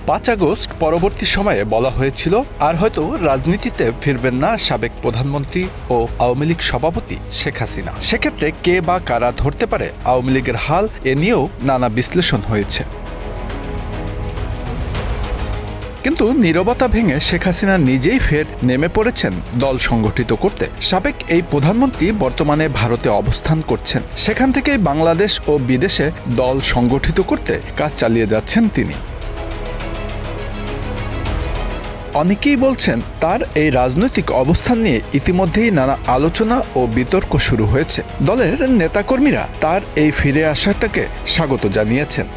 5 August পরবর্তী সময়ে বলা হয়েছিল আর হয়তো রাজনীতিতে ফিরবেন না সাবেক প্রধানমন্ত্রী ও আওয়ামী লীগ সভাপতি শেখ হাসিনা। সেক্ষেত্রে কে বা কারা ধরতে পারে আওয়ামী লীগের হাল, এ নিয়েও নানা বিশ্লেষণ হয়েছে। কিন্তু নীরবতা ভেঙে শেখ হাসিনা নিজেই ফের নেমে পড়েছেন দল সংগঠিত করতে। সাবেক এই প্রধানমন্ত্রী বর্তমানে ভারতে অবস্থান করছেন। সেখান থেকেই বাংলাদেশ ও বিদেশে দল সংগঠিত করতে কাজ চালিয়ে যাচ্ছেন তিনি। অনেকেই বলছেন তার এই রাজনৈতিক অবস্থান নিয়ে ইতিমধ্যেই নানা আলোচনা ও বিতর্ক শুরু হয়েছে। দলের নেতাকর্মীরা তার এই ফিরে আসাটাকে স্বাগত জানিয়েছেন।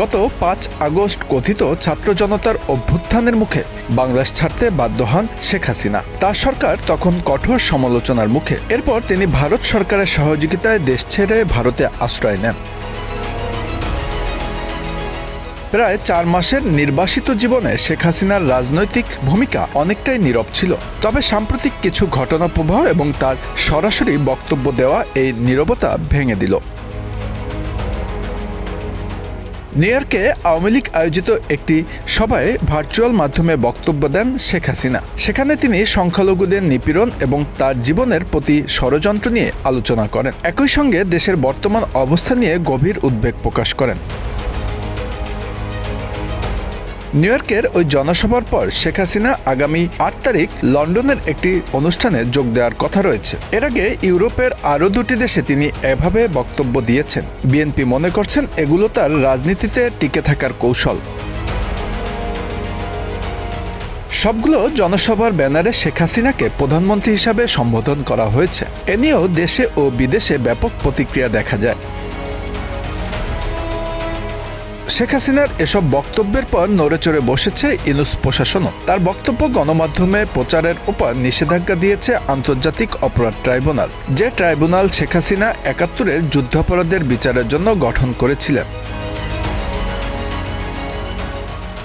গত 5 আগস্ট কথিত ছাত্র জনতার অভ্যুত্থানের মুখে বাংলাদেশ ছাড়তে বাধ্য হন শেখ হাসিনা। তার সরকার তখন কঠোর সমালোচনার মুখে। এরপর তিনি ভারত সরকারের সহযোগিতায় দেশ ছেড়ে ভারতে আশ্রয় নেন। প্রায় 4 মাসের নির্বাসিত জীবনে শেখ হাসিনার রাজনৈতিক ভূমিকা অনেকটাই নীরব ছিল। তবে সাম্প্রতিক কিছু ঘটনা প্রবাহ এবং তার সরাসরি বক্তব্য দেওয়া এই নীরবতা ভেঙে দিল। নিউ ইয়র্কে আওয়ামী লীগ আয়োজিত একটি সভায় ভার্চুয়াল মাধ্যমে বক্তব্য দেন শেখ হাসিনা। সেখানে তিনি সংখ্যালঘুদের নিপীড়ন এবং তার জীবনের প্রতি ষড়যন্ত্র নিয়ে আলোচনা করেন। একই সঙ্গে দেশের বর্তমান অবস্থা নিয়ে গভীর উদ্বেগ প্রকাশ করেন। নিউ ইয়র্কের ওই জনসভার পর শেখ হাসিনা আগামী 8 তারিখ লন্ডনের একটি অনুষ্ঠানে যোগ দেওয়ার কথা রয়েছে। এর আগে ইউরোপের আরও 2টি দেশে তিনি এভাবে বক্তব্য দিয়েছেন। বিএনপি মনে করছেন এগুলো তার রাজনীতিতে টিকে থাকার কৌশল। সবগুলো জনসভার ব্যানারে শেখ হাসিনাকে প্রধানমন্ত্রী হিসাবে সম্বোধন করা হয়েছে। এ নিয়েও দেশে ও বিদেশে ব্যাপক প্রতিক্রিয়া দেখা যায়। শেখ হাসিনার এসব বক্তব্যের পর নড়েচড়ে বসেছে ইউনূস প্রশাসনও। তার বক্তব্য গণমাধ্যমে প্রচারের উপর নিষেধাজ্ঞা দিয়েছে আন্তর্জাতিক অপরাধ ট্রাইব্যুনাল, যে ট্রাইব্যুনাল শেখ হাসিনা 71-এর যুদ্ধাপরাধের বিচারের জন্য গঠন করেছিলেন।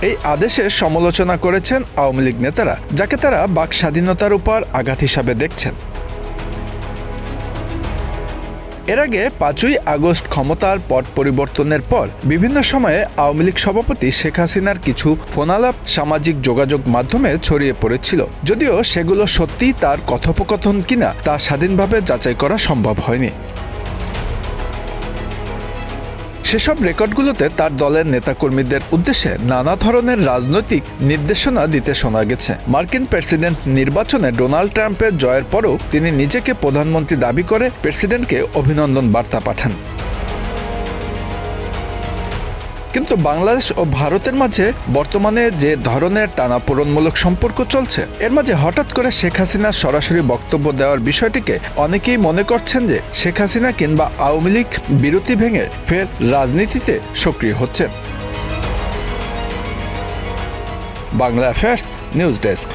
এই আদেশের সমালোচনা করেছেন আওয়ামী লীগ নেতারা, যাকে তারা বাক স্বাধীনতার উপর আঘাত হিসাবে দেখছেন। এর আগে 5ই আগস্ট ক্ষমতার পট পরিবর্তনের পর বিভিন্ন সময়ে আওয়ামী লীগ সভাপতি শেখ হাসিনার কিছু ফোনালাপ সামাজিক যোগাযোগ মাধ্যমে ছড়িয়ে পড়েছিল। যদিও সেগুলো সত্যিই তার কথোপকথন কিনা তা স্বাধীনভাবে যাচাই করা সম্ভব হয়নি। সেসব রেকর্ডগুলোতে তার দলের নেতাকর্মীদের উদ্দেশ্যে নানা ধরনের রাজনৈতিক নির্দেশনা দিতে শোনা গেছে। মার্কিন প্রেসিডেন্ট নির্বাচনে ডোনাল্ড ট্রাম্পের জয়ের পরও তিনি নিজেকে প্রধানমন্ত্রী দাবি করে প্রেসিডেন্টকে অভিনন্দন বার্তা পাঠান। কিন্তু বাংলাদেশ ও ভারতের মাঝে বর্তমানে যে ধরনের টানাপোড়েনমূলক সম্পর্ক চলছে, এর মাঝে হঠাৎ করে শেখ হাসিনা সরাসরি বক্তব্য দেওয়ার বিষয়টিকে অনেকেই মনে করছেন যে শেখ হাসিনা কিংবা আওয়ামী লীগ বিরতি ভেঙে ফের রাজনীতিতে সক্রিয় হচ্ছেন। Bangla affairs news desk.